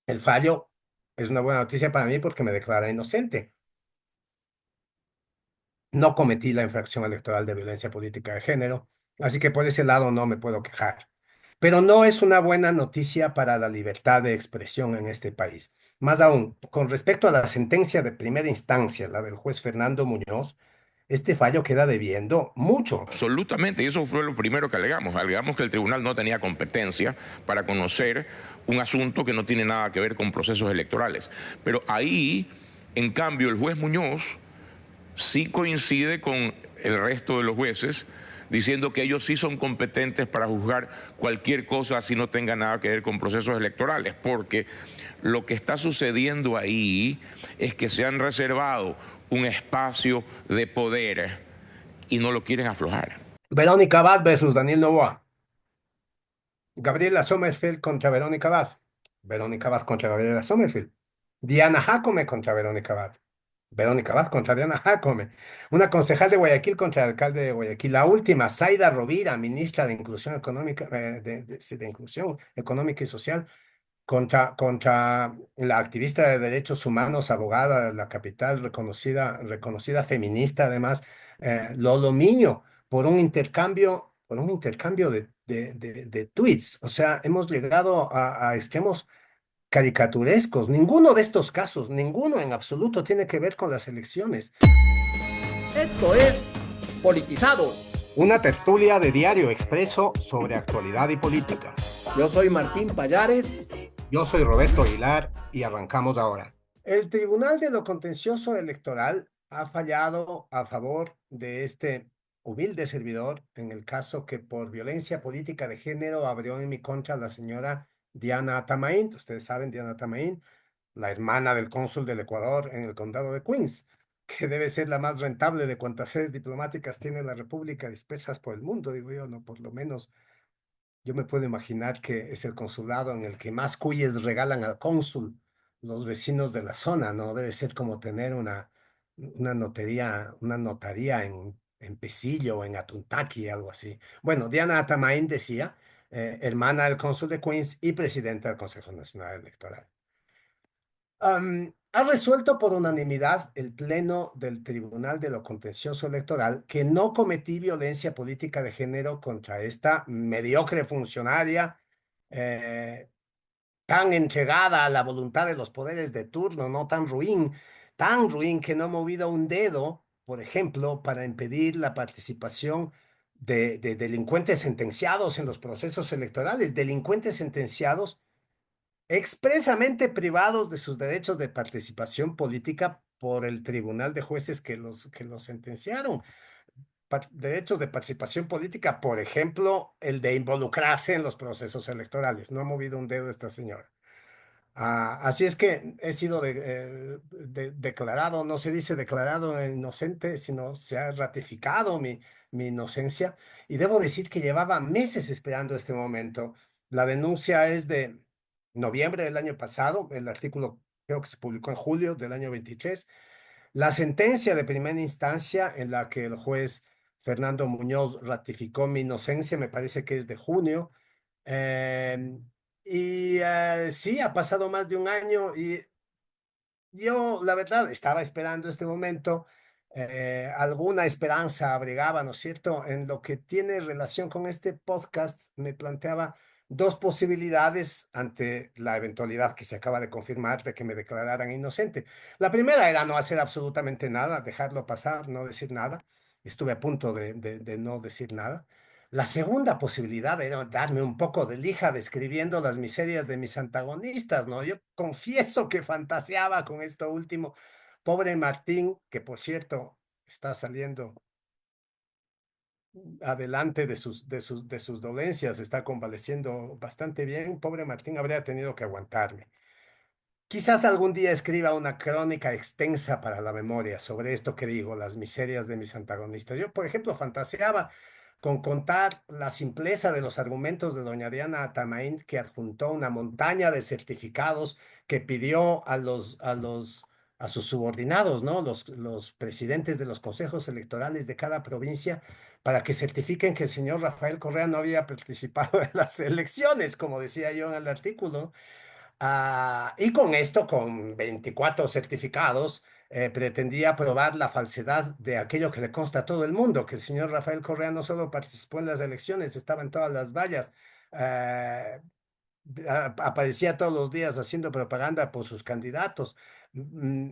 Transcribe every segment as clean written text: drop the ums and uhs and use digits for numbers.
El fallo es una buena noticia para mí porque me declara inocente. No cometí la infracción electoral de violencia política de género, así que por ese lado no me puedo quejar. Pero no es una buena noticia para la libertad de expresión en este país. Más aún, con respecto a la sentencia de primera instancia, la del juez Fernando Muñoz, este fallo queda debiendo mucho. Absolutamente, y eso fue lo primero que alegamos. Alegamos que el tribunal no tenía competencia para conocer un asunto que no tiene nada que ver con procesos electorales. Pero ahí, en cambio, el juez Muñoz sí coincide con el resto de los jueces diciendo que ellos sí son competentes para juzgar cualquier cosa si no tenga nada que ver con procesos electorales, porque lo que está sucediendo ahí es que se han reservado un espacio de poder y no lo quieren aflojar. Verónica Abad versus Daniel Noboa. Gabriela Sommerfeld contra Verónica Abad. Verónica Abad contra Gabriela Sommerfeld. Diana Jacome contra Verónica Abad. Verónica Abad contra Diana Jacome. Una concejal de Guayaquil contra el alcalde de Guayaquil. La última, Zaida Rovira, ministra de Inclusión Económica, sí, de Inclusión Económica y Social, contra la activista de derechos humanos, abogada de la capital, reconocida feminista, además, Lolo Miño, por un intercambio de tweets. O sea, hemos llegado a extremos caricaturescos. Ninguno de estos casos, ninguno en absoluto tiene que ver con las elecciones. Esto es Politizados. Una tertulia de Diario Expreso sobre actualidad y política. Yo soy Martín Payares. Yo soy Roberto Aguilar y arrancamos ahora. El Tribunal de lo Contencioso Electoral ha fallado a favor de este humilde servidor en el caso que por violencia política de género abrió en mi contra la señora Diana Tamain. Ustedes saben, Diana Tamain, la hermana del cónsul del Ecuador en el condado de Queens, que debe ser la más rentable de cuantas sedes diplomáticas tiene la República dispersas por el mundo, digo yo, no, por lo menos yo me puedo imaginar que es el consulado en el que más cuyes regalan al cónsul los vecinos de la zona, ¿no? Debe ser como tener una notaría en Pesillo o en Atuntaqui, algo así. Bueno, Diana Atamain decía, hermana del cónsul de Queens y presidenta del Consejo Nacional Electoral. Ha resuelto por unanimidad el Pleno del Tribunal de lo Contencioso Electoral que no cometí violencia política de género contra esta mediocre funcionaria, eh, tan entregada a la voluntad de los poderes de turno, no tan ruin que no ha movido un dedo, por ejemplo, para impedir la participación de delincuentes sentenciados en los procesos electorales, delincuentes sentenciados expresamente privados de sus derechos de participación política por el tribunal de jueces que los sentenciaron. Derechos de participación política, por ejemplo, el de involucrarse en los procesos electorales. No ha movido un dedo esta señora. Así es que he sido declarado, no se dice declarado inocente, sino se ha ratificado mi inocencia. Y debo decir que llevaba meses esperando este momento. La denuncia es de noviembre del año pasado, el artículo creo que se publicó en julio del año 23. La sentencia de primera instancia en la que el juez Fernando Muñoz ratificó mi inocencia, me parece que es de junio. Eh, sí, ha pasado más de un año y yo, la verdad, estaba esperando este momento. Alguna esperanza abrigaba, ¿no es cierto? En lo que tiene relación con este podcast, me planteaba dos posibilidades ante la eventualidad que se acaba de confirmar de que me declararan inocente. La primera era no hacer absolutamente nada, dejarlo pasar, no decir nada. Estuve a punto de no decir nada. La segunda posibilidad era darme un poco de lija describiendo las miserias de mis antagonistas, ¿no? Yo confieso que fantaseaba con esto último. Pobre Martín, que por cierto está saliendo adelante de sus dolencias, está convaleciendo bastante bien. Pobre Martín habría tenido que aguantarme. Quizás algún día escriba una crónica extensa para la memoria sobre esto que digo, las miserias de mis antagonistas. Yo, por ejemplo, fantaseaba con contar la simpleza de los argumentos de doña Diana Atamaín, que adjuntó una montaña de certificados que pidió a sus subordinados, ¿no? Los presidentes de los consejos electorales de cada provincia, para que certifiquen que el señor Rafael Correa no había participado en las elecciones, como decía yo en el artículo. Y con esto, con 24 certificados, pretendía probar la falsedad de aquello que le consta a todo el mundo, que el señor Rafael Correa no solo participó en las elecciones, estaba en todas las vallas, eh, aparecía todos los días haciendo propaganda por sus candidatos,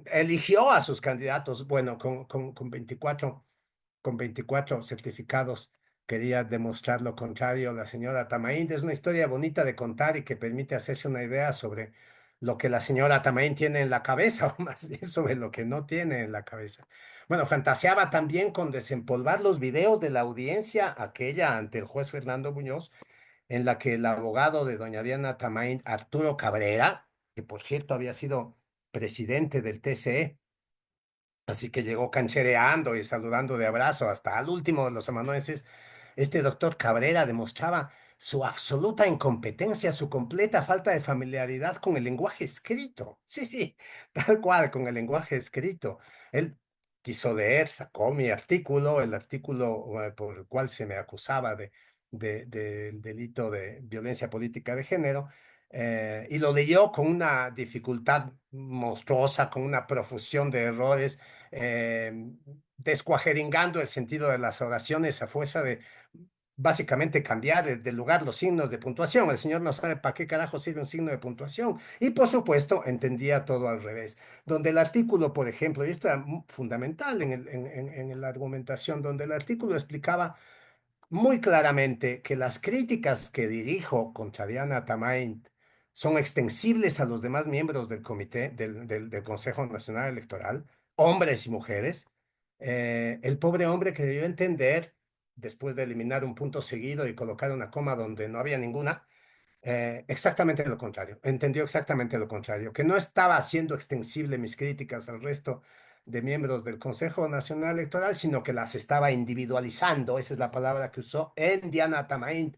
eligió a sus candidatos, bueno, con 24 certificados. Quería demostrar lo contrario la señora Tamaín. Es una historia bonita de contar y que permite hacerse una idea sobre lo que la señora Tamaín tiene en la cabeza, o más bien sobre lo que no tiene en la cabeza. Bueno, fantaseaba también con desempolvar los videos de la audiencia aquella ante el juez Fernando Muñoz, en la que el abogado de doña Diana Tamaín, Arturo Cabrera, que por cierto había sido presidente del TCE, así que llegó canchereando y saludando de abrazo hasta al último de los amanuenses. Este doctor Cabrera demostraba su absoluta incompetencia, su completa falta de familiaridad con el lenguaje escrito. Sí, sí, tal cual, con el lenguaje escrito. Él quiso leer, sacó mi artículo, el artículo por el cual se me acusaba del delito de violencia política de género, y lo leyó con una dificultad monstruosa, con una profusión de errores, eh, descuajeringando el sentido de las oraciones a fuerza de básicamente cambiar de lugar los signos de puntuación. El señor no sabe para qué carajo sirve un signo de puntuación. Y por supuesto, entendía todo al revés. Donde el artículo, por ejemplo, y esto era fundamental en la argumentación, donde el artículo explicaba muy claramente que las críticas que dirijo contra Diana Tamain son extensibles a los demás miembros del comité, del Consejo Nacional Electoral, hombres y mujeres. El pobre hombre que debió entender, después de eliminar un punto seguido y colocar una coma donde no había ninguna, exactamente lo contrario, entendió exactamente lo contrario, que no estaba haciendo extensible mis críticas al resto de miembros del Consejo Nacional Electoral, sino que las estaba individualizando, esa es la palabra que usó, en Diana Tamain,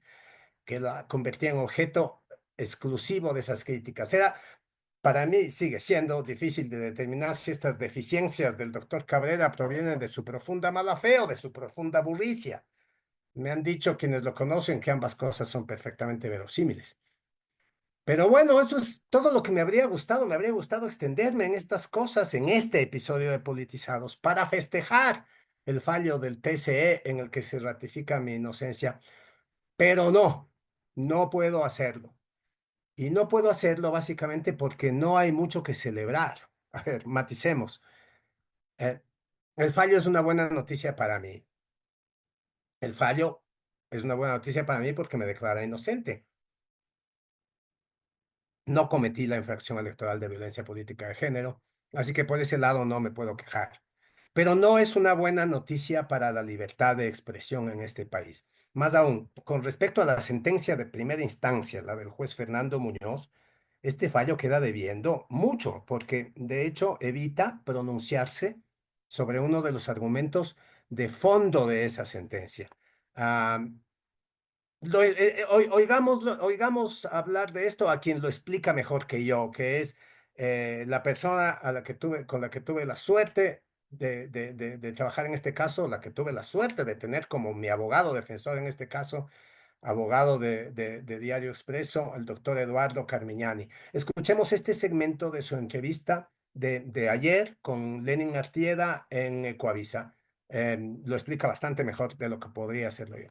que la convertía en objeto exclusivo de esas críticas. Era, para mí, sigue siendo difícil de determinar si estas deficiencias del doctor Cabrera provienen de su profunda mala fe o de su profunda burricia. Me han dicho quienes lo conocen que ambas cosas son perfectamente verosímiles. Pero bueno, eso es todo lo que me habría gustado. Me habría gustado extenderme en estas cosas en este episodio de Politizados para festejar el fallo del TCE en el que se ratifica mi inocencia. Pero no, no puedo hacerlo. Y no puedo hacerlo básicamente porque no hay mucho que celebrar. A ver, maticemos. Eh, el fallo es una buena noticia para mí. El fallo es una buena noticia para mí porque me declara inocente. No cometí la infracción electoral de violencia política de género, así que por ese lado no me puedo quejar. Pero no es una buena noticia para la libertad de expresión en este país. Más aún, con respecto a la sentencia de primera instancia, la del juez Fernando Muñoz, este fallo queda debiendo mucho, porque de hecho evita pronunciarse sobre uno de los argumentos de fondo de esa sentencia. Ah, oigamos hablar de esto a quien lo explica mejor que yo, que es la persona con la que tuve la suerte de trabajar en este caso, la que tuve la suerte de tener como mi abogado defensor en este caso, abogado de Diario Expreso, el doctor Eduardo Carmiñani. Escuchemos este segmento de su entrevista de ayer con Lenin Artieda en Ecoavisa. Lo explica bastante mejor de lo que podría hacerlo yo.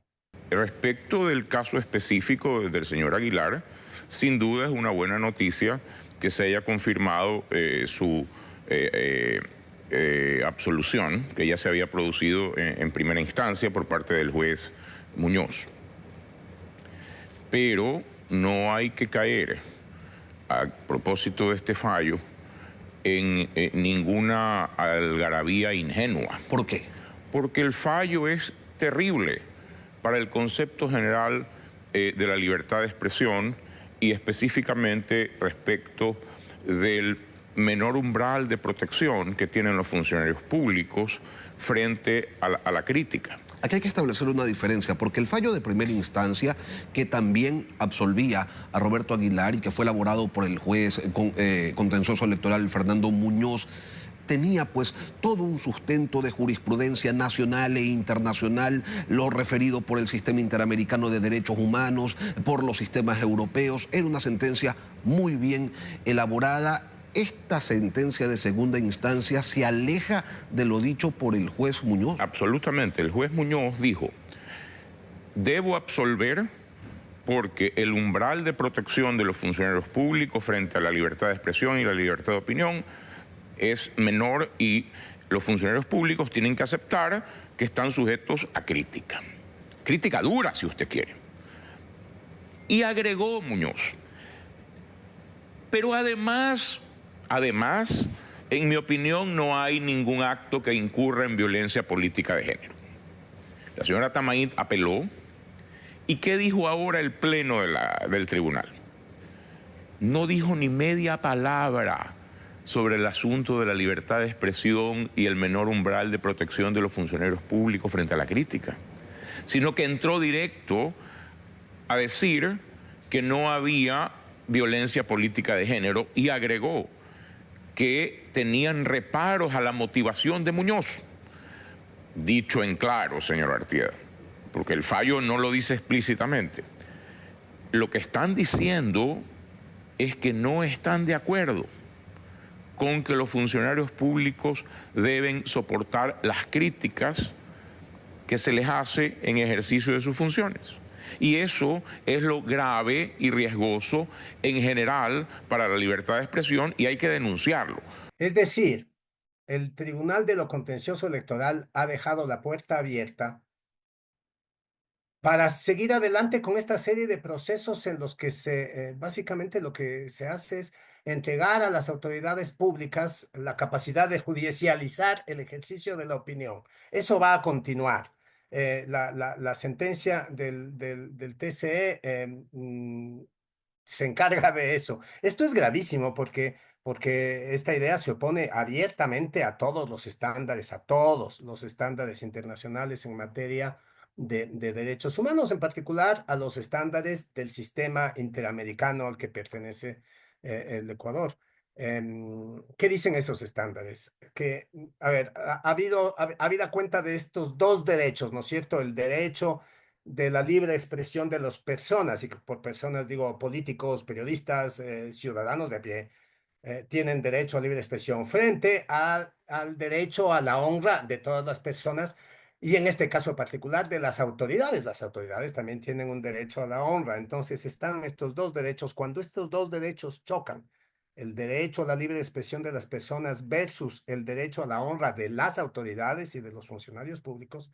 Respecto del caso específico del señor Aguilar, sin duda es una buena noticia que se haya confirmado su absolución, que ya se había producido en primera instancia por parte del juez Muñoz. Pero no hay que caer, a propósito de este fallo, en ninguna algarabía ingenua. ¿Por qué? Porque el fallo es terrible para el concepto general de la libertad de expresión y específicamente respecto del menor umbral de protección que tienen los funcionarios públicos frente a la crítica. Aquí hay que establecer una diferencia, porque el fallo de primera instancia, que también absolvía a Roberto Aguilar y que fue elaborado por el juez contencioso electoral Fernando Muñoz, tenía pues todo un sustento de jurisprudencia nacional e internacional, lo referido por el Sistema Interamericano de Derechos Humanos, por los sistemas europeos. Era una sentencia muy bien elaborada. ¿Esta sentencia de segunda instancia se aleja de lo dicho por el juez Muñoz? Absolutamente. El juez Muñoz dijo: debo absolver porque el umbral de protección de los funcionarios públicos frente a la libertad de expresión y la libertad de opinión es menor y los funcionarios públicos tienen que aceptar que están sujetos a crítica. Crítica dura, si usted quiere. Y agregó Muñoz: pero además, en mi opinión, no hay ningún acto que incurra en violencia política de género. La señora Tamain apeló. ¿Y qué dijo ahora el pleno del tribunal? No dijo ni media palabra sobre el asunto de la libertad de expresión y el menor umbral de protección de los funcionarios públicos frente a la crítica, sino que entró directo a decir que no había violencia política de género y agregó que tenían reparos a la motivación de Muñoz. Dicho en claro, señor Artieda, porque el fallo no lo dice explícitamente, lo que están diciendo es que no están de acuerdo con que los funcionarios públicos deben soportar las críticas que se les hace en ejercicio de sus funciones. Y eso es lo grave y riesgoso en general para la libertad de expresión y hay que denunciarlo. Es decir, el Tribunal de lo Contencioso Electoral ha dejado la puerta abierta para seguir adelante con esta serie de procesos en los que básicamente lo que se hace es entregar a las autoridades públicas la capacidad de judicializar el ejercicio de la opinión. Eso va a continuar. La sentencia del TCE se encarga de eso. Esto es gravísimo porque esta idea se opone abiertamente a todos los estándares, a todos los estándares internacionales en materia de derechos humanos, en particular a los estándares del sistema interamericano al que pertenece el Ecuador. ¿Qué dicen esos estándares? Que, a ver, habida cuenta de estos dos derechos, ¿no es cierto? El derecho de la libre expresión de las personas, y por personas digo políticos, periodistas, ciudadanos de a pie, tienen derecho a libre expresión frente al derecho a la honra de todas las personas y en este caso particular de las autoridades. Las autoridades también tienen un derecho a la honra. Entonces están estos dos derechos. Cuando estos dos derechos chocan, el derecho a la libre expresión de las personas versus el derecho a la honra de las autoridades y de los funcionarios públicos,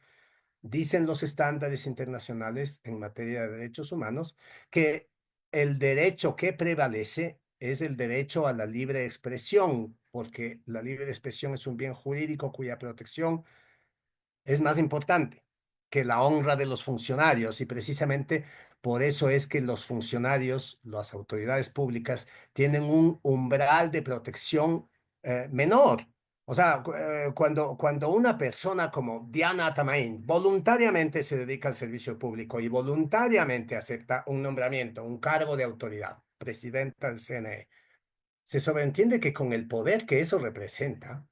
dicen los estándares internacionales en materia de derechos humanos que el derecho que prevalece es el derecho a la libre expresión, porque la libre expresión es un bien jurídico cuya protección es más importante que la honra de los funcionarios y precisamente por eso es que los funcionarios, las autoridades públicas, tienen un umbral de protección menor. O sea, cuando una persona como Diana Tamain voluntariamente se dedica al servicio público y voluntariamente acepta un nombramiento, un cargo de autoridad, presidenta del CNE, se sobreentiende que con el poder que eso representa,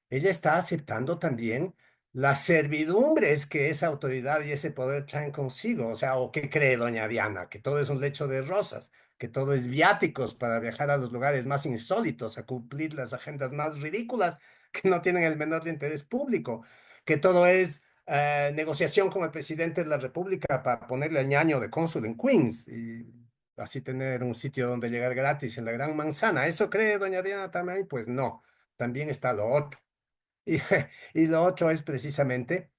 ella está aceptando también las servidumbres que esa autoridad y ese poder traen consigo. O sea, ¿o qué cree doña Diana? Que todo es un lecho de rosas, que todo es viáticos para viajar a los lugares más insólitos, a cumplir las agendas más ridículas que no tienen el menor de interés público, que todo es negociación con el presidente de la República para ponerle al ñaño de cónsul en Queens y así tener un sitio donde llegar gratis en la Gran Manzana. ¿Eso cree doña Diana también? Pues no, también está lo otro. Y, y lo otro es precisamente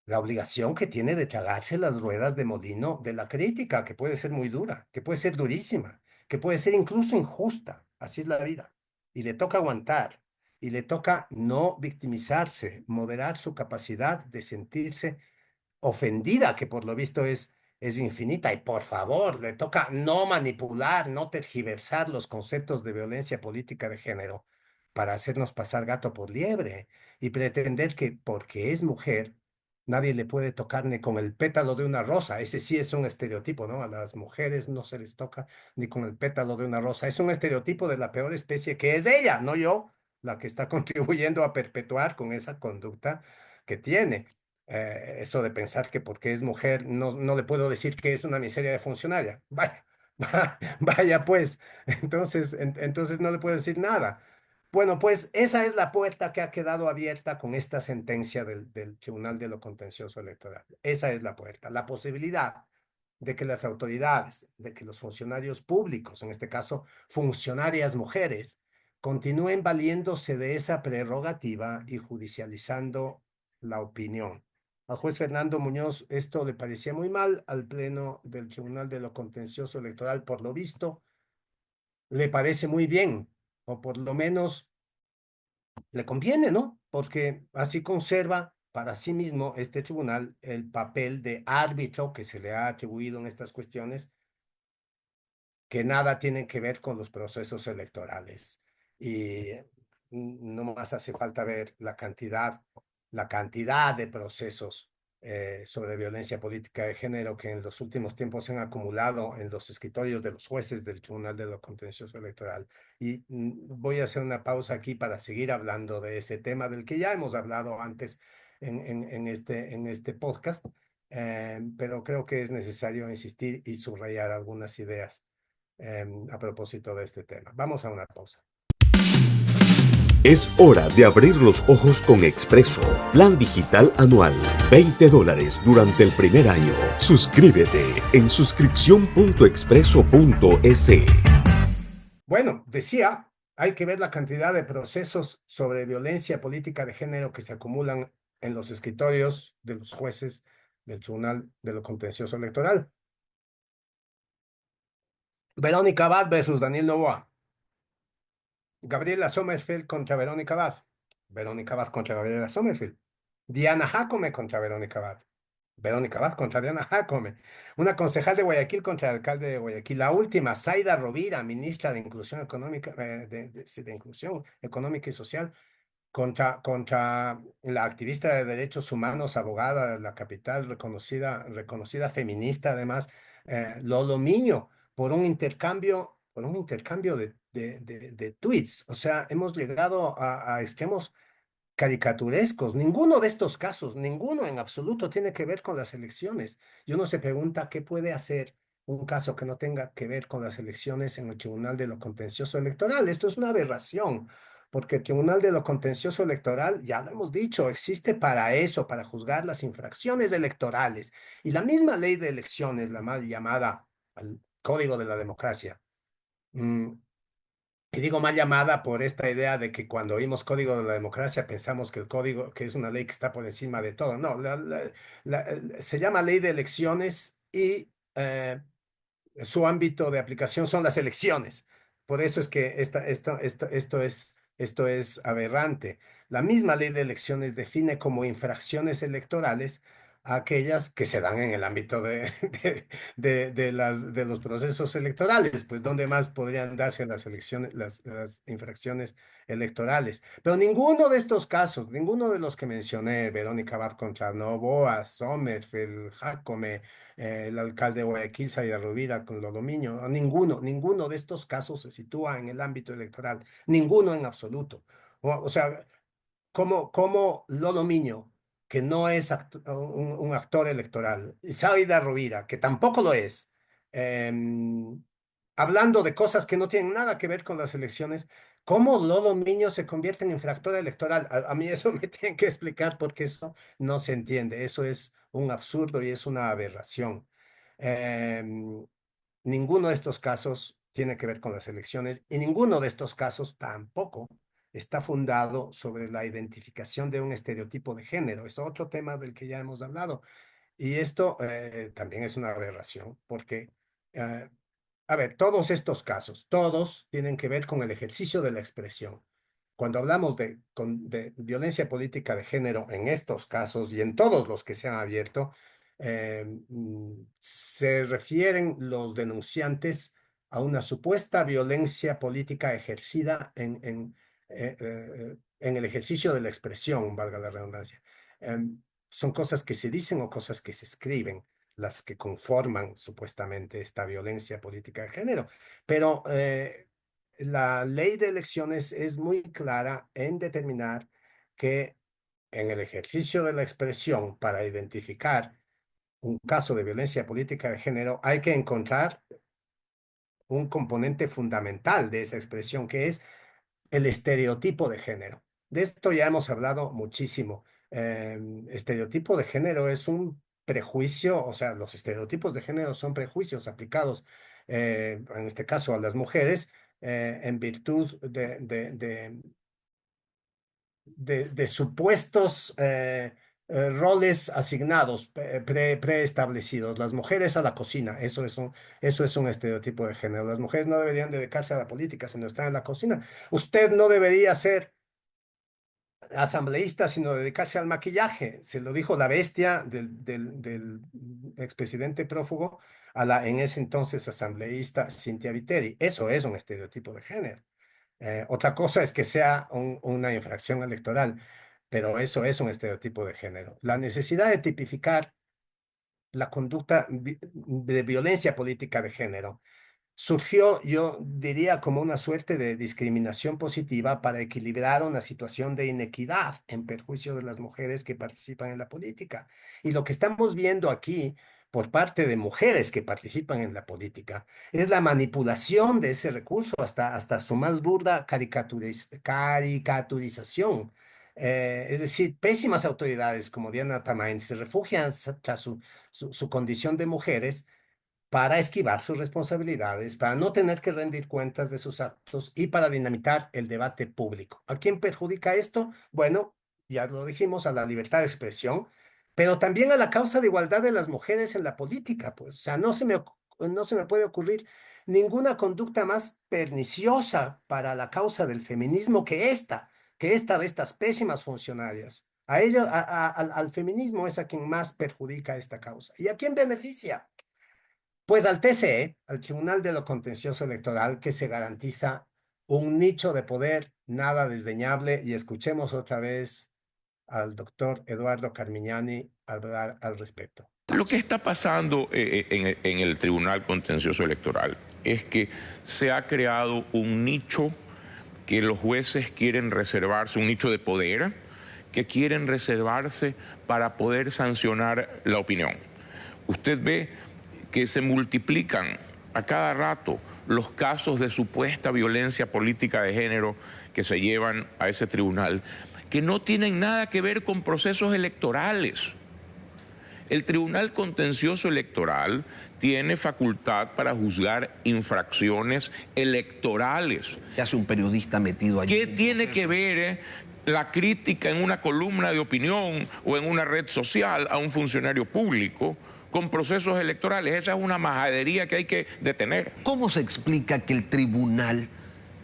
la obligación que tiene de tragarse las ruedas de molino de la crítica, que puede ser muy dura, que puede ser durísima, que puede ser incluso injusta. Así es la vida. Y le toca aguantar, y le toca no victimizarse, moderar su capacidad de sentirse ofendida, que por lo visto es infinita. Y por favor, le toca no manipular, no tergiversar los conceptos de violencia política de género para hacernos pasar gato por liebre y pretender que porque es mujer, nadie le puede tocar ni con el pétalo de una rosa. Ese sí es un estereotipo, ¿no? A las mujeres no se les toca ni con el pétalo de una rosa. Es un estereotipo de la peor especie que es ella, no yo. la que está contribuyendo a perpetuar con esa conducta que tiene. Eso de pensar que porque es mujer no le puedo decir que es una miseria de funcionaria. Vaya, vaya pues, entonces no le puedo decir nada. Bueno, pues esa es la puerta que ha quedado abierta con esta sentencia del Tribunal de lo Contencioso Electoral. Esa es la puerta, la posibilidad de que las autoridades, de que los funcionarios públicos, en este caso funcionarias mujeres, continúen valiéndose de esa prerrogativa y judicializando la opinión. Al juez Fernando Muñoz esto le parecía muy mal, al Pleno del Tribunal de lo Contencioso Electoral, por lo visto, le parece muy bien, o por lo menos le conviene, ¿no? Porque así conserva para sí mismo este tribunal el papel de árbitro que se le ha atribuido en estas cuestiones que nada tienen que ver con los procesos electorales. Y no más hace falta ver la cantidad de procesos sobre violencia política de género que en los últimos tiempos se han acumulado en los escritorios de los jueces del Tribunal de lo Contencioso Electoral. Y voy a hacer una pausa aquí para seguir hablando de ese tema del que ya hemos hablado antes en este podcast, pero creo que es necesario insistir y subrayar algunas ideas a propósito de este tema. Vamos a una pausa. Es hora de abrir los ojos con Expreso. Plan digital anual. $20 durante el primer año. Suscríbete en suscripción.expreso.es. Bueno, decía, hay que ver la cantidad de procesos sobre violencia política de género que se acumulan en los escritorios de los jueces del Tribunal de lo Contencioso Electoral. Verónica Abad versus Daniel Noboa. Gabriela Sommerfeld contra Verónica Abad. Verónica Abad contra Gabriela Sommerfeld. Diana Jacome contra Verónica Abad. Verónica Abad contra Diana Jacome. Una concejal de Guayaquil contra el alcalde de Guayaquil. La última, Zaida Rovira, ministra de Inclusión Económica, de Inclusión Económica y Social, contra la activista de derechos humanos, abogada de la capital, reconocida feminista, además, Lolo Miño, por un intercambio de tweets. O sea, hemos llegado a extremos caricaturescos. Ninguno de estos casos, ninguno en absoluto tiene que ver con las elecciones. Y uno se pregunta qué puede hacer un caso que no tenga que ver con las elecciones en el Tribunal de lo Contencioso Electoral. Esto es una aberración, porque el Tribunal de lo Contencioso Electoral, ya lo hemos dicho, existe para eso, para juzgar las infracciones electorales. Y la misma ley de elecciones, la mal llamada al Código de la Democracia, mm, y digo mal llamada por esta idea de que cuando oímos Código de la Democracia pensamos que el código, que es una ley que está por encima de todo. No, se llama Ley de Elecciones y su ámbito de aplicación son las elecciones. Por eso es que esto es aberrante. La misma ley de elecciones define como infracciones electorales aquellas que se dan en el ámbito de los procesos electorales, pues ¿dónde más podrían darse las elecciones, las infracciones electorales? Pero ninguno de estos casos, ninguno de los que mencioné, Verónica Abad contra Noboa, Sommerfeld, Jacome, el alcalde de Guayaquil, Zaida Rovira, con Lodomiño, no, ninguno de estos casos se sitúa en el ámbito electoral, ninguno en absoluto. O sea, como Lodomiño, que no es un actor electoral, y Zaida Rovira, que tampoco lo es, em, hablando de cosas que no tienen nada que ver con las elecciones, ¿cómo Lodomiño se convierte en infractor electoral? A mí eso me tienen que explicar porque eso no se entiende. Eso es un absurdo y es una aberración. Em, Ninguno de estos casos tiene que ver con las elecciones y ninguno de estos casos tampoco está fundado sobre la identificación de un estereotipo de género. Es otro tema del que ya hemos hablado. Y esto también es una aberración, porque, eh, a ver, todos estos casos, todos tienen que ver con el ejercicio de la expresión. Cuando hablamos de violencia política de género en estos casos y en todos los que se han abierto, se refieren los denunciantes a una supuesta violencia política ejercida en el ejercicio de la expresión, valga la redundancia. Son cosas que se dicen o cosas que se escriben las que conforman supuestamente esta violencia política de género. Pero la ley de elecciones es muy clara en determinar que en el ejercicio de la expresión para identificar un caso de violencia política de género hay que encontrar un componente fundamental de esa expresión, que es el estereotipo de género. De esto ya hemos hablado muchísimo. Estereotipo de género es un prejuicio, o sea, los estereotipos de género son prejuicios aplicados, en este caso a las mujeres, en virtud de supuestos roles asignados, preestablecidos. Las mujeres a la cocina, eso es un estereotipo de género. Las mujeres no deberían dedicarse a la política, sino estar en la cocina. Usted no debería ser asambleísta, sino dedicarse al maquillaje. Se lo dijo la bestia del expresidente prófugo a la en ese entonces asambleísta Cynthia Viteri. Eso es un estereotipo de género. Otra cosa es que sea una infracción electoral, pero eso es un estereotipo de género. La necesidad de tipificar la conducta de violencia política de género surgió, yo diría, como una suerte de discriminación positiva para equilibrar una situación de inequidad en perjuicio de las mujeres que participan en la política. Y lo que estamos viendo aquí por parte de mujeres que participan en la política es la manipulación de ese recurso hasta su más burda caricaturización. Es decir, pésimas autoridades como Diana Tamain se refugian tras su condición de mujeres para esquivar sus responsabilidades, para no tener que rendir cuentas de sus actos y para dinamitar el debate público. ¿A quién perjudica esto? Bueno, ya lo dijimos, a la libertad de expresión, pero también a la causa de igualdad de las mujeres en la política, pues, o sea, no se me puede ocurrir ninguna conducta más perniciosa para la causa del feminismo que esta de estas pésimas funcionarias. A ello, al feminismo es a quien más perjudica esta causa. ¿Y a quién beneficia? Pues al TCE, al Tribunal de lo Contencioso Electoral, que se garantiza un nicho de poder nada desdeñable, y escuchemos otra vez al doctor Eduardo Carmignani hablar al respecto. Lo que está pasando en el Tribunal Contencioso Electoral es que se ha creado un nicho que los jueces quieren reservarse, un nicho de poder que quieren reservarse para poder sancionar la opinión. Usted ve que se multiplican a cada rato los casos de supuesta violencia política de género que se llevan a ese tribunal, que no tienen nada que ver con procesos electorales. El Tribunal Contencioso Electoral tiene facultad para juzgar infracciones electorales. ¿Qué hace un periodista metido allí? ¿Qué tiene que ver la crítica en una columna de opinión o en una red social a un funcionario público con procesos electorales? Esa es una majadería que hay que detener. ¿Cómo se explica que el tribunal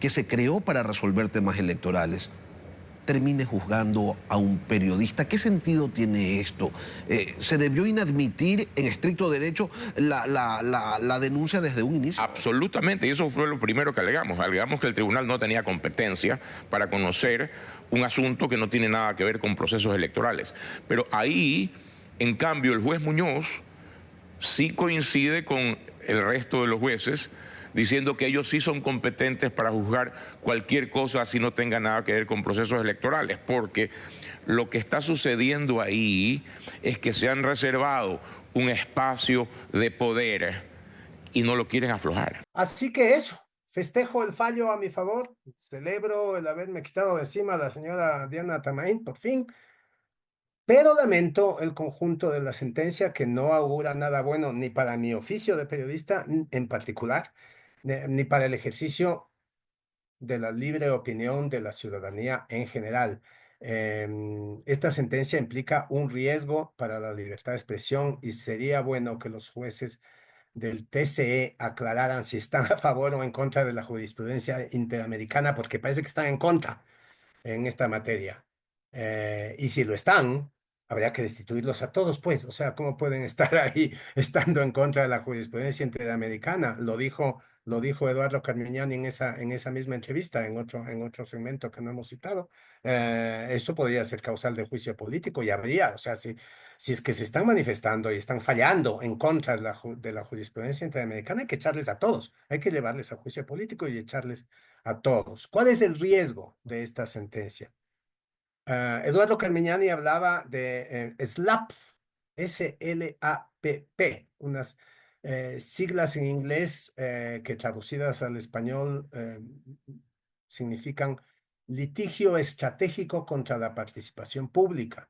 que se creó para resolver temas electorales termine juzgando a un periodista? ¿Qué sentido tiene esto? ¿Se debió inadmitir en estricto derecho la denuncia desde un inicio? Absolutamente, y eso fue lo primero que alegamos. Alegamos que el tribunal no tenía competencia para conocer un asunto que no tiene nada que ver con procesos electorales. Pero ahí, en cambio, el juez Muñoz sí coincide con el resto de los jueces, diciendo que ellos sí son competentes para juzgar cualquier cosa si no tenga nada que ver con procesos electorales, porque lo que está sucediendo ahí es que se han reservado un espacio de poder y no lo quieren aflojar. Así que eso, festejo el fallo a mi favor, celebro el haberme quitado de encima a la señora Diana Tamain, por fin, pero lamento el conjunto de la sentencia que no augura nada bueno ni para mi oficio de periodista en particular, ni para el ejercicio de la libre opinión de la ciudadanía en general. Esta sentencia implica un riesgo para la libertad de expresión y sería bueno que los jueces del TCE aclararan si están a favor o en contra de la jurisprudencia interamericana, porque parece que están en contra en esta materia. Y si lo están, habría que destituirlos a todos, pues. O sea, ¿cómo pueden estar ahí estando en contra de la jurisprudencia interamericana? Lo dijo Eduardo Carmignani en esa misma entrevista, en otro segmento que no hemos citado. Eso podría ser causal de juicio político y habría, o sea, si es que se están manifestando y están fallando en contra de de la jurisprudencia interamericana, hay que echarles a todos, hay que llevarles a juicio político y echarles a todos. ¿Cuál es el riesgo de esta sentencia? Eduardo Carmignani hablaba de SLAPP, SLAPP, unas siglas en inglés que traducidas al español significan litigio estratégico contra la participación pública.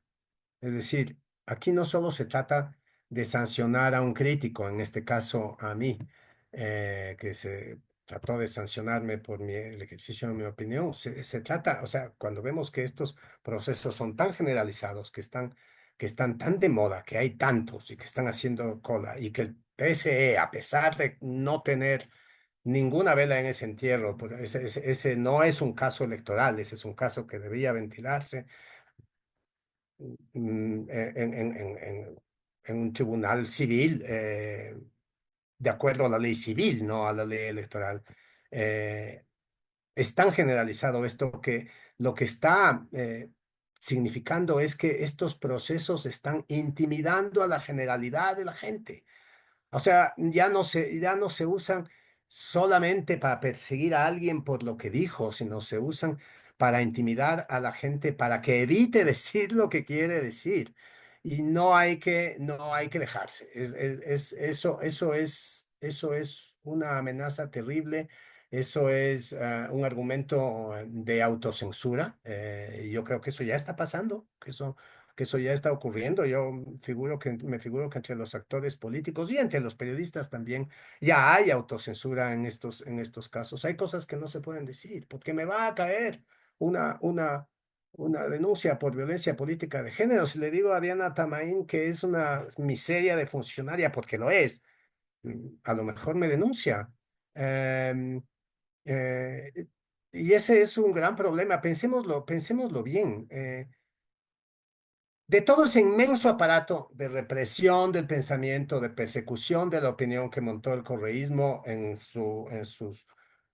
Es decir, aquí no solo se trata de sancionar a un crítico, en este caso a mí, que se trató de sancionarme por el ejercicio de mi opinión. Se trata, o sea, cuando vemos que estos procesos son tan generalizados, que están tan de moda, que hay tantos y que están haciendo cola, y que el PSE, a pesar de no tener ninguna vela en ese entierro, pues ese no es un caso electoral, ese es un caso que debía ventilarse en un tribunal civil, de acuerdo a la ley civil, no a la ley electoral. Eh, es tan generalizado esto que lo que está significando es que estos procesos están intimidando a la generalidad de la gente. O sea, ya no se usan solamente para perseguir a alguien por lo que dijo, sino se usan para intimidar a la gente para que evite decir lo que quiere decir. Y no hay que dejarse. Eso es una amenaza terrible. Eso es un argumento de autocensura. Yo creo que eso ya está pasando, que eso ya está ocurriendo. Me figuro que entre los actores políticos y entre los periodistas también ya hay autocensura en estos casos. Hay cosas que no se pueden decir, porque me va a caer una, una, una denuncia por violencia política de género. Si le digo a Diana Tamaín que es una miseria de funcionaria, porque lo es, a lo mejor me denuncia. Em, eh, y ese es un gran problema. Pensémoslo bien. De todo ese inmenso aparato de represión del pensamiento, de persecución de la opinión que montó el correísmo en sus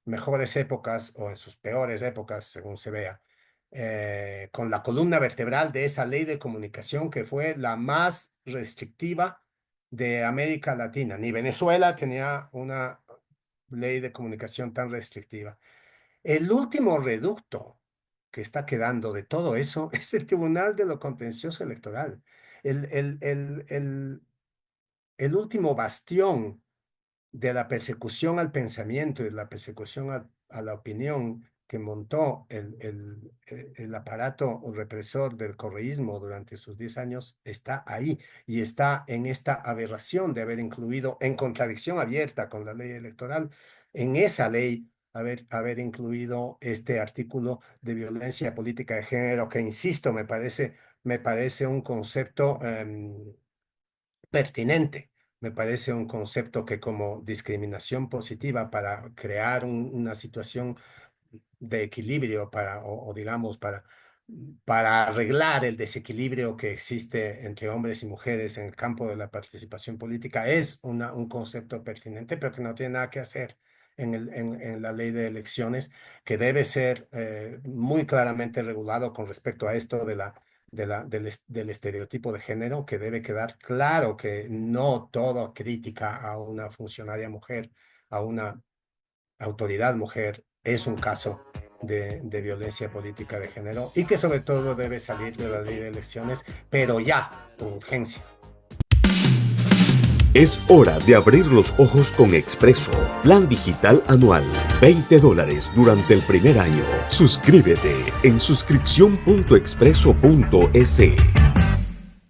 mejores épocas o en sus peores épocas, según se vea, con la columna vertebral de esa ley de comunicación que fue la más restrictiva de América Latina. Ni Venezuela tenía una ley de comunicación tan restrictiva. El último reducto que está quedando de todo eso es el Tribunal de lo Contencioso Electoral. El, el, el, el, el último bastión de la persecución al pensamiento y de la persecución a la opinión que montó el aparato represor del correísmo durante sus 10 años está ahí y está en esta aberración de haber incluido, en contradicción abierta con la ley electoral, en esa ley haber incluido este artículo de violencia política de género que, insisto, me parece un concepto pertinente. Me parece un concepto que como discriminación positiva para crear una situación de equilibrio o digamos para arreglar el desequilibrio que existe entre hombres y mujeres en el campo de la participación política es un concepto pertinente, pero que no tiene nada que hacer en la ley de elecciones, que debe ser muy claramente regulado con respecto a esto del estereotipo de género, que debe quedar claro que no toda crítica a una funcionaria mujer, a una autoridad mujer, es un caso de violencia política de género y que sobre todo debe salir de la ley de elecciones, pero ya, con urgencia. Es hora de abrir los ojos con Expreso. Plan digital anual. $20 durante el primer año. Suscríbete en suscripción.expreso.es.